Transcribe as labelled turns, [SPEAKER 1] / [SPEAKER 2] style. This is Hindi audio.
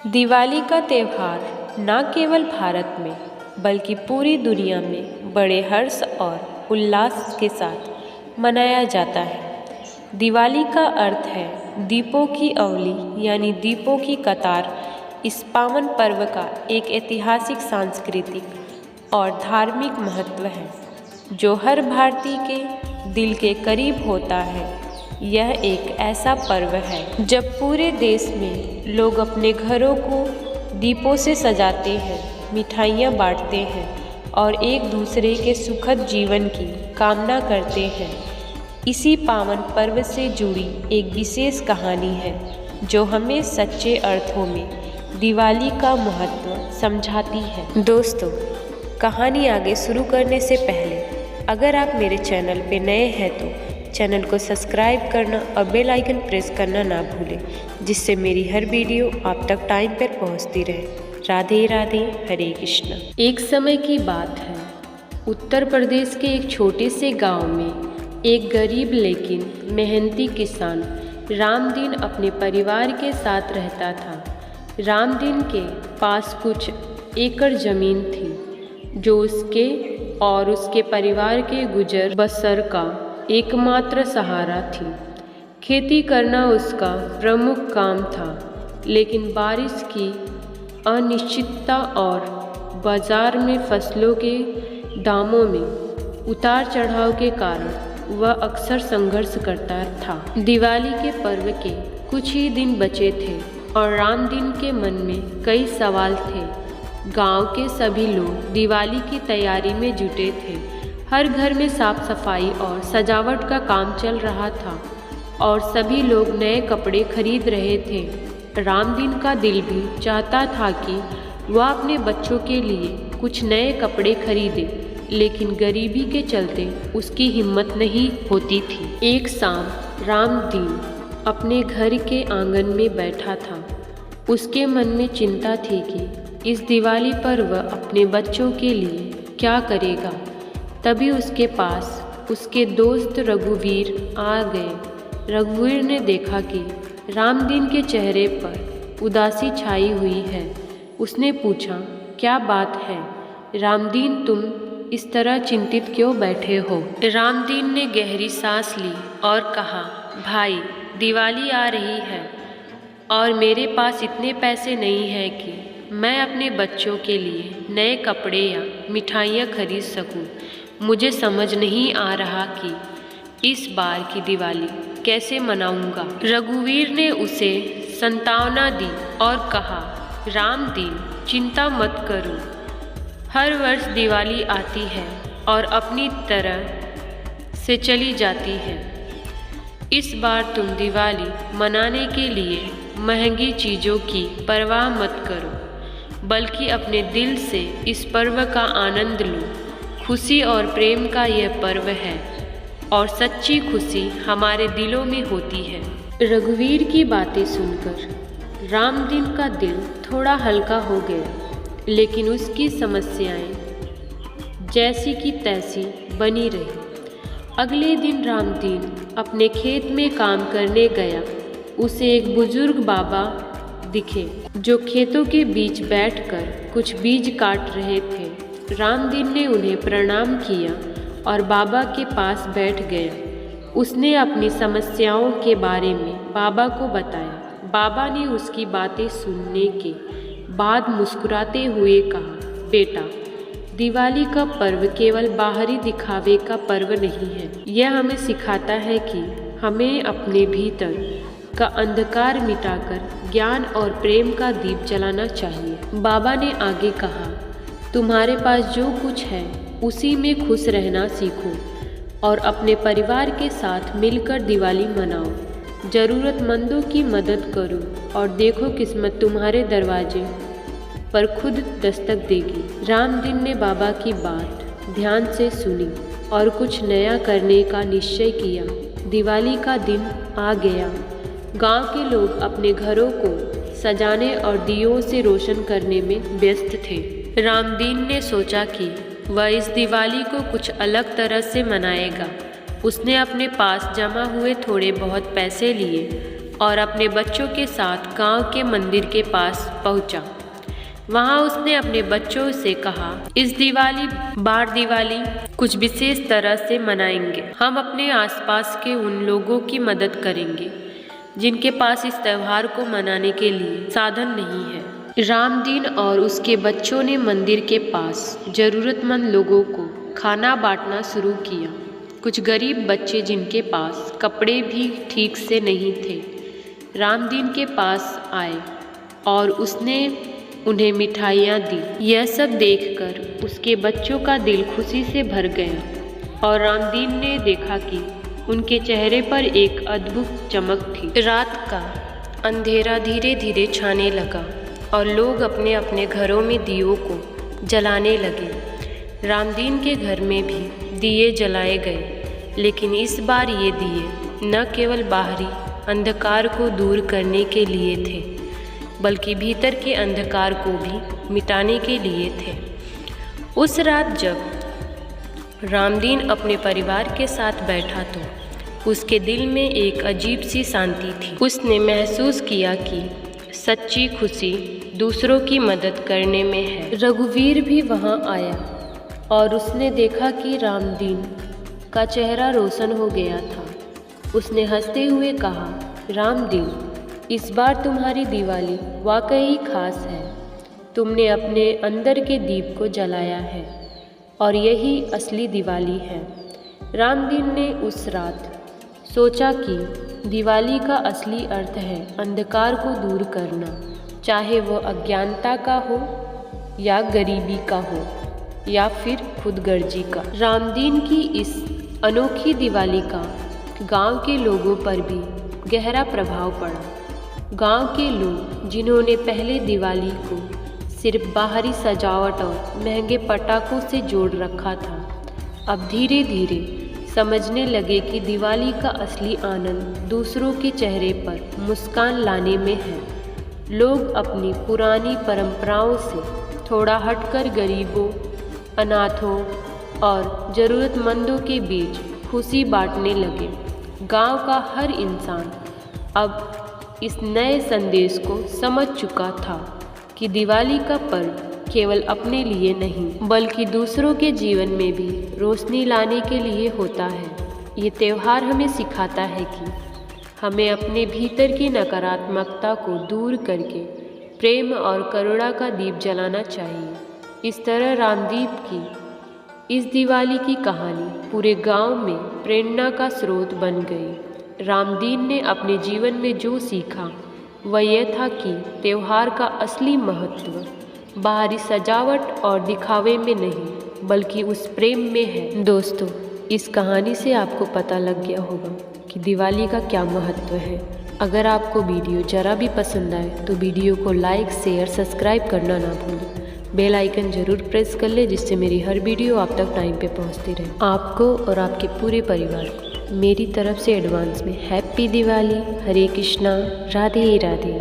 [SPEAKER 1] दिवाली का त्यौहार न केवल भारत में बल्कि पूरी दुनिया में बड़े हर्ष और उल्लास के साथ मनाया जाता है। दिवाली का अर्थ है दीपों की अवली यानी दीपों की कतार। इस पावन पर्व का एक ऐतिहासिक, सांस्कृतिक और धार्मिक महत्व है जो हर भारतीय के दिल के करीब होता है। यह एक ऐसा पर्व है जब पूरे देश में लोग अपने घरों को दीपों से सजाते हैं, मिठाइयाँ बांटते हैं और एक दूसरे के सुखद जीवन की कामना करते हैं। इसी पावन पर्व से जुड़ी एक विशेष कहानी है जो हमें सच्चे अर्थों में दिवाली का महत्व समझाती है। दोस्तों, कहानी आगे शुरू करने से पहले अगर आप मेरे चैनल पे नए हैं तो चैनल को सब्सक्राइब करना और बेल आइकन प्रेस करना ना भूलें, जिससे मेरी हर वीडियो आप तक टाइम पर पहुंचती रहे। राधे राधे, हरे कृष्णा। एक समय की बात है, उत्तर प्रदेश के एक छोटे से गांव में एक गरीब लेकिन मेहनती किसान रामदीन अपने परिवार के साथ रहता था। रामदीन के पास कुछ एकड़ ज़मीन थी जो उसके और उसके परिवार के गुजर बसर का एकमात्र सहारा थी। खेती करना उसका प्रमुख काम था, लेकिन बारिश की अनिश्चितता और बाजार में फसलों के दामों में उतार चढ़ाव के कारण वह अक्सर संघर्ष करता था। दिवाली के पर्व के कुछ ही दिन बचे थे और रामदीन के मन में कई सवाल थे। गांव के सभी लोग दिवाली की तैयारी में जुटे थे। हर घर में साफ सफाई और सजावट का काम चल रहा था और सभी लोग नए कपड़े खरीद रहे थे। रामदीन का दिल भी चाहता था कि वह अपने बच्चों के लिए कुछ नए कपड़े खरीदे, लेकिन गरीबी के चलते उसकी हिम्मत नहीं होती थी। एक शाम रामदीन अपने घर के आंगन में बैठा था। उसके मन में चिंता थी कि इस दिवाली पर वह अपने बच्चों के लिए क्या करेगा। तभी उसके पास उसके दोस्त रघुवीर आ गए। रघुवीर ने देखा कि रामदीन के चेहरे पर उदासी छाई हुई है। उसने पूछा, क्या बात है रामदीन, तुम इस तरह चिंतित क्यों बैठे हो? रामदीन ने गहरी सांस ली और कहा, भाई, दिवाली आ रही है और मेरे पास इतने पैसे नहीं हैं कि मैं अपने बच्चों के लिए नए कपड़े या मिठाइयाँ खरीद सकूं। मुझे समझ नहीं आ रहा कि इस बार की दिवाली कैसे मनाऊंगा। रघुवीर ने उसे सांत्वना दी और कहा, रामदीन, चिंता मत करो। हर वर्ष दिवाली आती है और अपनी तरह से चली जाती है। इस बार तुम दिवाली मनाने के लिए महंगी चीज़ों की परवाह मत करो, बल्कि अपने दिल से इस पर्व का आनंद लो। खुशी और प्रेम का यह पर्व है और सच्ची खुशी हमारे दिलों में होती है। रघुवीर की बातें सुनकर रामदीन का दिल थोड़ा हल्का हो गया, लेकिन उसकी समस्याएं जैसी की तैसी बनी रही। अगले दिन रामदीन अपने खेत में काम करने गया। उसे एक बुजुर्ग बाबा दिखे जो खेतों के बीच बैठकर कुछ बीज काट रहे थे। रामदीन ने उन्हें प्रणाम किया और बाबा के पास बैठ गया। उसने अपनी समस्याओं के बारे में बाबा को बताया। बाबा ने उसकी बातें सुनने के बाद मुस्कुराते हुए कहा, बेटा, दिवाली का पर्व केवल बाहरी दिखावे का पर्व नहीं है। यह हमें सिखाता है कि हमें अपने भीतर का अंधकार मिटाकर ज्ञान और प्रेम का दीप जलाना चाहिए। बाबा ने आगे कहा, तुम्हारे पास जो कुछ है उसी में खुश रहना सीखो और अपने परिवार के साथ मिलकर दिवाली मनाओ। ज़रूरतमंदों की मदद करो और देखो किस्मत तुम्हारे दरवाजे पर खुद दस्तक देगी। रामदीन ने बाबा की बात ध्यान से सुनी और कुछ नया करने का निश्चय किया। दिवाली का दिन आ गया। गांव के लोग अपने घरों को सजाने और दियों से रोशन करने में व्यस्त थे। रामदीन ने सोचा कि वह इस दिवाली को कुछ अलग तरह से मनाएगा। उसने अपने पास जमा हुए थोड़े बहुत पैसे लिए और अपने बच्चों के साथ गांव के मंदिर के पास पहुंचा। वहां उसने अपने बच्चों से कहा, इस बार दिवाली कुछ विशेष तरह से मनाएंगे। हम अपने आसपास के उन लोगों की मदद करेंगे जिनके पास इस त्यौहार को मनाने के लिए साधन नहीं है। रामदीन और उसके बच्चों ने मंदिर के पास जरूरतमंद लोगों को खाना बांटना शुरू किया। कुछ गरीब बच्चे जिनके पास कपड़े भी ठीक से नहीं थे, रामदीन के पास आए और उसने उन्हें मिठाइयाँ दी। यह सब देखकर उसके बच्चों का दिल खुशी से भर गया और रामदीन ने देखा कि उनके चेहरे पर एक अद्भुत चमक थी। रात का अंधेरा धीरे धीरे छाने लगा और लोग अपने अपने घरों में दियों को जलाने लगे। रामदीन के घर में भी दिए जलाए गए, लेकिन इस बार ये दिए न केवल बाहरी अंधकार को दूर करने के लिए थे, बल्कि भीतर के अंधकार को भी मिटाने के लिए थे। उस रात जब रामदीन अपने परिवार के साथ बैठा तो उसके दिल में एक अजीब सी शांति थी। उसने महसूस किया कि सच्ची खुशी दूसरों की मदद करने में है। रघुवीर भी वहां आया और उसने देखा कि रामदीन का चेहरा रोशन हो गया था। उसने हंसते हुए कहा, रामदीन, इस बार तुम्हारी दिवाली वाकई खास है। तुमने अपने अंदर के दीप को जलाया है और यही असली दिवाली है। रामदीन ने उस रात सोचा कि दिवाली का असली अर्थ है अंधकार को दूर करना, चाहे वह अज्ञानता का हो या गरीबी का हो या फिर खुदगर्जी का। रामदीन की इस अनोखी दिवाली का गांव के लोगों पर भी गहरा प्रभाव पड़ा। गांव के लोग जिन्होंने पहले दिवाली को सिर्फ बाहरी सजावट और महंगे पटाखों से जोड़ रखा था, अब धीरे धीरे समझने लगे कि दिवाली का असली आनंद दूसरों के चेहरे पर मुस्कान लाने में है। लोग अपनी पुरानी परंपराओं से थोड़ा हटकर गरीबों, अनाथों और ज़रूरतमंदों के बीच खुशी बांटने लगे। गांव का हर इंसान अब इस नए संदेश को समझ चुका था कि दिवाली का पर्व केवल अपने लिए नहीं, बल्कि दूसरों के जीवन में भी रोशनी लाने के लिए होता है। ये त्यौहार हमें सिखाता है कि हमें अपने भीतर की नकारात्मकता को दूर करके प्रेम और करुणा का दीप जलाना चाहिए। इस तरह रामदीप की इस दिवाली की कहानी पूरे गांव में प्रेरणा का स्रोत बन गई। रामदीन ने अपने जीवन में जो सीखा वह यह था कि त्यौहार का असली महत्व बाहरी सजावट और दिखावे में नहीं, बल्कि उस प्रेम में है। दोस्तों, इस कहानी से आपको पता लग गया होगा कि दिवाली का क्या महत्व है। अगर आपको वीडियो ज़रा भी पसंद आए तो वीडियो को लाइक, शेयर, सब्सक्राइब करना ना भूलें। बेल आइकन ज़रूर प्रेस कर ले, जिससे मेरी हर वीडियो आप तक टाइम पे पहुंचती रहे। आपको और आपके पूरे परिवार को मेरी तरफ से एडवांस में हैप्पी दिवाली। हरे कृष्णा, राधे राधे।